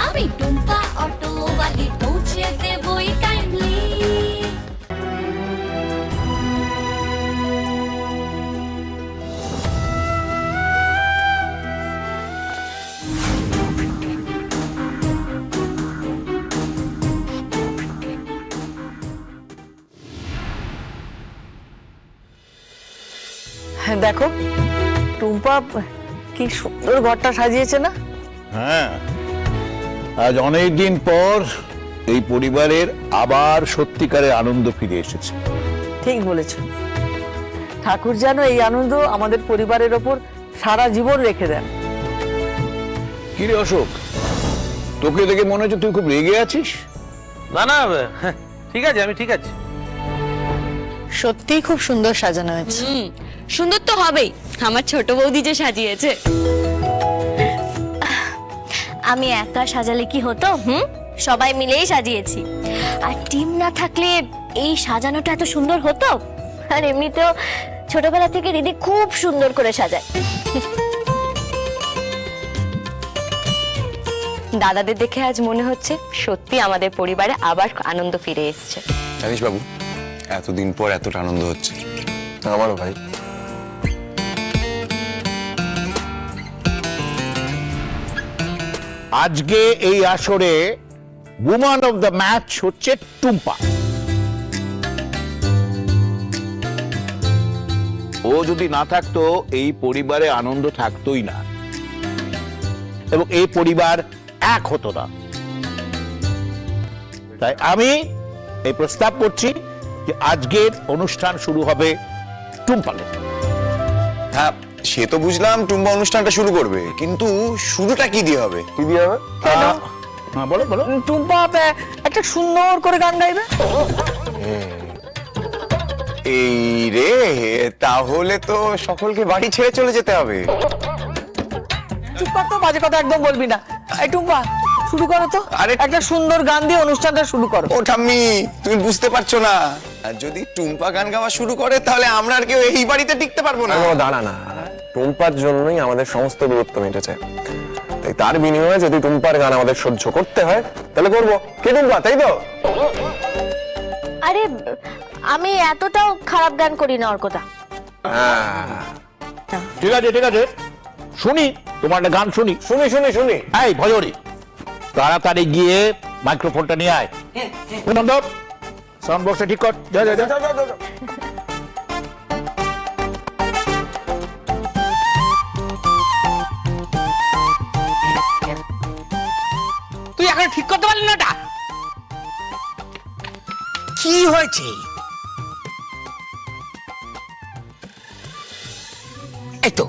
আমি টুম্পা অটোওয়ালি পৌঁছে দেবই টাইমলি। দেখো টুম্পা কি সুন্দর ঘরটা সাজিয়েছে না? হ্যাঁ, আজ অনেক দিন পর এই পরিবারের আবার সত্যিকারের আনন্দ ফিরে এসেছে। ঠিক বলেছ, ঠাকুর যেন এই আনন্দ আমাদের পরিবারের ওপর সারা জীবন রেখে দেন। কিরে অশোক, তোকে দেখে মনে হচ্ছে তুই খুব রেগে আছিস। না না, ঠিক আছে, আমি ঠিক আছি। সত্যিই খুব সুন্দর সাজানো হয়েছে। সুন্দর তো হবেই, আমার ছোট বৌদি যে সাজিয়েছে। আমি একা সাজালে কি হতো? সবাই মিলেই সাজিয়েছি। আর টিম না থাকলে এই সাজানোটা এত সুন্দর হতো? আর এমনিতেও ছোটবেলা থেকে দিদি খুব সুন্দর করে সাজায়। দাদাদের দেখে আজ মনে হচ্ছে সত্যি আমাদের পরিবারে আবার আনন্দ ফিরে এসেছে। জানিস বাবু, এতদিন পর এতটা আনন্দ হচ্ছে। আমারও ভাই। আজকে এই আসরে উম্যান অফ দ্য ম্যাচ হচ্ছে টুম্পা। ও যদি না থাকতো এই পরিবারে আনন্দ থাকতোই না, এবং এই পরিবার এক হতো না। তাই আমি এই প্রস্তাব করছি যে আজকের অনুষ্ঠান শুরু হবে টুম্পাকে। হ্যাঁ, সে তো বুঝলাম টুম্বা অনুষ্ঠানটা শুরু করবে, কিন্তু শুরুটা কি দিয়ে হবে? কি দিয়ে হবে? হ্যাঁ, বলো বলো। টুম্পা একটা সুন্দর করে গান গাইবে। এই রে, তাহলে তো সকলকে বাড়ি ছেড়ে চলে যেতে হবে। চুপ কর তো, বাজে কথা একদম বলবি না। এই টুম্পা শুরু করো তো, আরে একটা সুন্দর গান দিয়ে অনুষ্ঠানটা শুরু করো। ও ঠাম্মি, তুমি বুঝতে পারছো না, আর যদি টুম্পা গান গাওয়া শুরু করে তাহলে আমরা আর কেউ এই বাড়িতে টিকতে পারবো না। দাঁড়া না, টুম্পার জন্যই আমাদের সমস্ত দূরত্ব মিটেছে। তাই তার বিনিময়ে যদি টুম্পার গান আমাদের সহ্য করতে হয় তাহলে করবো। কে টুম্পা, তাই তো? আরে আমি এতটাও খারাপ গান করি না অর্কদা। ঠিক আছে ঠিক আছে, শুনি তোমার একটা গান শুনি। শুনি শুনি শুনি। এই ভজরি, তাড়াতাড়ি গিয়ে মাইক্রোফোনটা নিয়ে আয়। সাউন্ড বক্সটা ঠিক কর। যা যা যা। তুই এখন ঠিক করতে পারলি না? ওটা কি হয়েছে? এই তো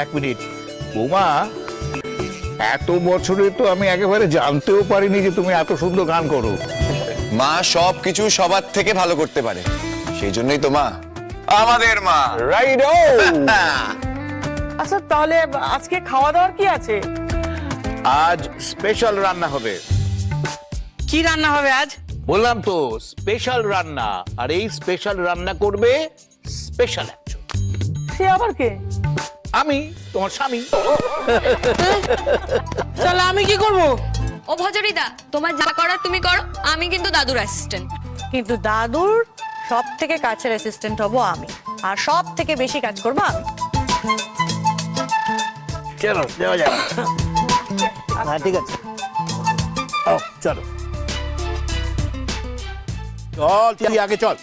এক মিনিট বৌমা, এত বছরে তো আমি একেবারে জানতেও পারিনি যে তুমি এত সুন্দর গান করো। মা সব কিছু সবার থেকে ভালো করতে পারে, সেই জন্যই তো মা আমাদের মা। রাইট। আচ্ছা তাহলে আজকে খাওয়া দাওয়ার কি আছে? আজ স্পেশাল রান্না হবে। কি রান্না হবে আজ? বললাম তো স্পেশাল রান্না, আর এই স্পেশাল রান্না করবে স্পেশাল একজন। সে আবার কে? আমি, তোমার স্বামী। তাহলে আমি কি করব? ও ভজরিদা, তোমার যা করার তুমি করো, আমি কিন্তু দাদুর অ্যাসিস্ট্যান্ট। কিন্তু দাদুর সব থেকে কাছের অ্যাসিস্ট্যান্ট হব আমি, আর সব থেকে বেশি কাজ করবো আমি। চলো যাওয়া যাক। হ্যাঁ ঠিক আছে, ও চলো চল, তুই আগে চল।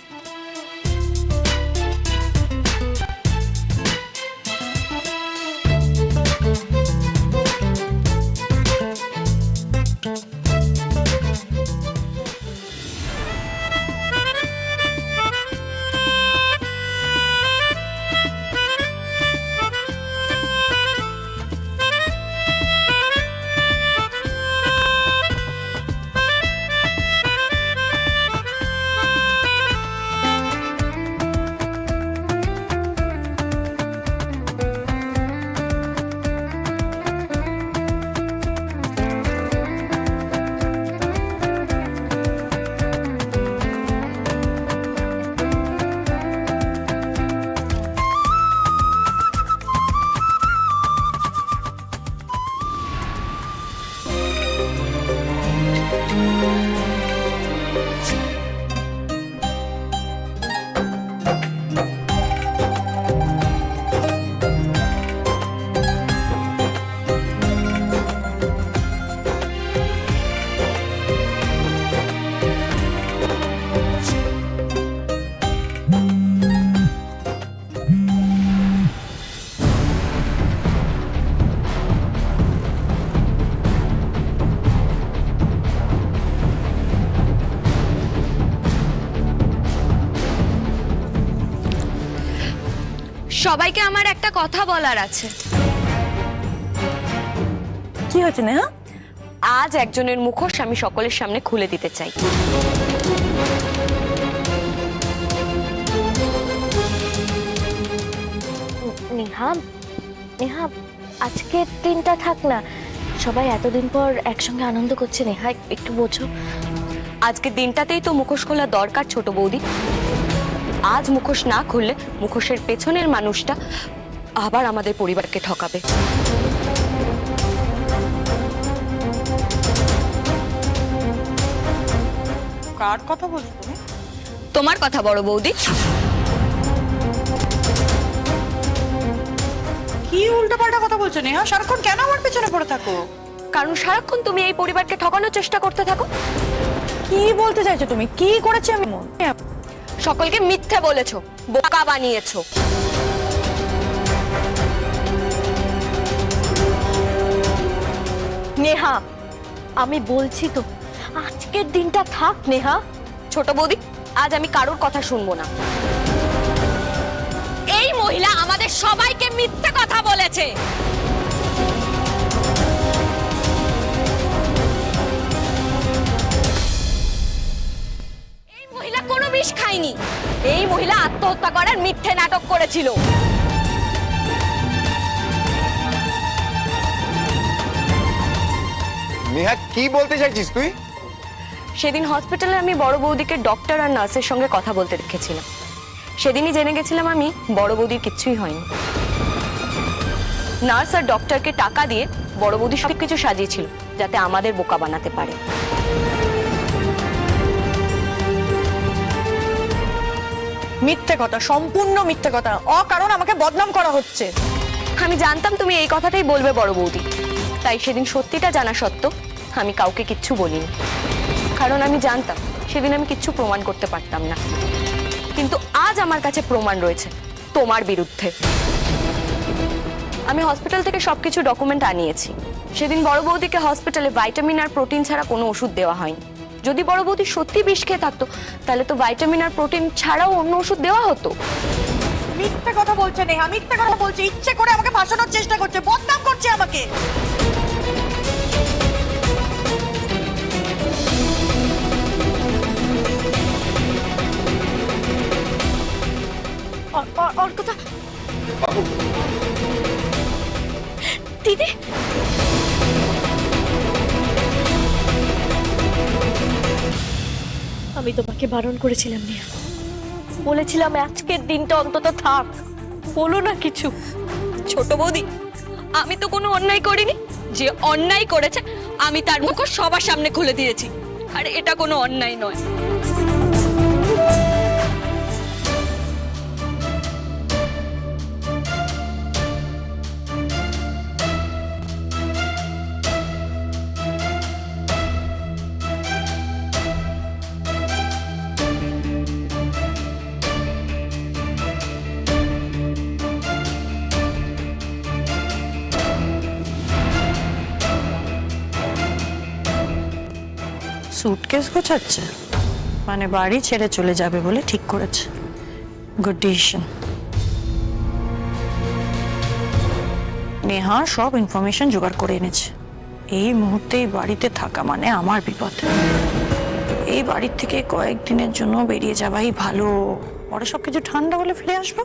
সবাইকে আমার একটা কথা বলার আছে। কি হয়েছে নেহা? আজ একজনের মুখোশ আমি সকলের সামনে খুলে দিতে চাই। নেহা, নেহা আজকের দিনটা থাক না, সবাই এতদিন পর একসঙ্গে আনন্দ করছে। নেহা একটু বোঝো। আজকের দিনটাতেই তো মুখোশ খোলা দরকার ছোট বৌদি। আজ মুখোশ না খুললে মুখোশের পেছনের মানুষটা আবার আমাদের পরিবারকে ঠকাবে। কার কথা বলছো তুমি? তোমার কথা বড় বৌদি। কি উল্টাপাল্টা কথা বলছো নেহা? সারাক্ষণ কেন আমার পেছনে পড়ে থাকো? কারণ সারাক্ষণ তুমি এই পরিবারকে ঠকানোর চেষ্টা করতে থাকো। কি বলতে চাইছো তুমি? কি করেছি আমি? সকলকে মিথ্যে বলেছো, বোকা বানিয়েছো। নেহা আমি বলছি তো আজকের দিনটা থাক। নেহা ছোট বৌদি, আজ আমি কারোর কথা শুনবো না। এই মহিলা আমাদের সবাইকে মিথ্যে কথা বলেছে। এই মহিলা কোনো বিষ খায়নি। এই মহিলা আত্মহত্যা করার মিথ্যে নাটক করেছিল। নেহা কি বলতে চাইছিস তুই? সেদিন হসপিটালে আমি বড় বৌদিকে ডক্টর আর নার্সের সঙ্গে কথা বলতে দেখেছিলাম। সেদিনই জেনে গেছিলাম আমি বড় বৌদির কিচ্ছুই হয়নি। নার্স আর ডক্টরকে টাকা দিয়ে বড় বৌদি সব কিছু সাজিয়েছিল, যাতে আমাদের বোকা বানাতে পারে। মিথ্যে কথা, সম্পূর্ণ মিথ্যে কথা। অকারণ আমাকে বদনাম করা হচ্ছে। আমি জানতাম তুমি এই কথাটাই বলবে বড় বৌদি, তাই সেদিন সত্যিটা জানা সত্ত্বেও আমি কাউকে কিচ্ছু বলিনি, কারণ আমি জানতাম সেদিন আমি কিচ্ছু প্রমাণ করতে পারতাম না। কিন্তু আজ আমার কাছে প্রমাণ রয়েছে তোমার বিরুদ্ধে। আমি হসপিটাল থেকে সবকিছু ডকুমেন্ট আনিয়েছি। সেদিন বড় বৌদিকে হসপিটালে ভাইটামিন আর প্রোটিন ছাড়া কোনো ওষুধ দেওয়া হয়নি। যদি বড় বৌদি সত্যি বিষ খেয়ে থাকতো তাহলে তো ভাইটামিন আর প্রোটিন ছাড়াও অন্য ওষুধ দেওয়া হতো। মিথ্যে কথা বলছে নেহা, মিথ্যে কথা বলছে। ইচ্ছে করে আমাকে ফাঁসানোর চেষ্টা করছে, বদনাম করছে আমাকে। ওর কথা দিদি, আমি তোমাকে বারণ করেছিলাম নেহা, বলেছিলাম আজকের দিনটা অন্তত থাক, বলো না কিছু। ছোট বৌদি, আমি তো কোনো অন্যায় করিনি। যে অন্যায় করেছে আমি তার মুখ সবার সামনে খুলে দিয়েছি, আর এটা কোনো অন্যায় নয়। সুটকেস গোছাচ্ছে, মানে বাড়ি ছেড়ে চলে যাবে বলে ঠিক করেছে। Good decision. নেহা সব ইনফরমেশন জোগাড় করে এনেছে। এই মুহূর্তে এই বাড়িতে থাকা মানে আমার বিপদ। এই বাড়ির থেকে কয়েকদিনের জন্য বেরিয়ে যাওয়াই ভালো, পরে সবকিছু ঠান্ডা হলে ফিরে আসবো।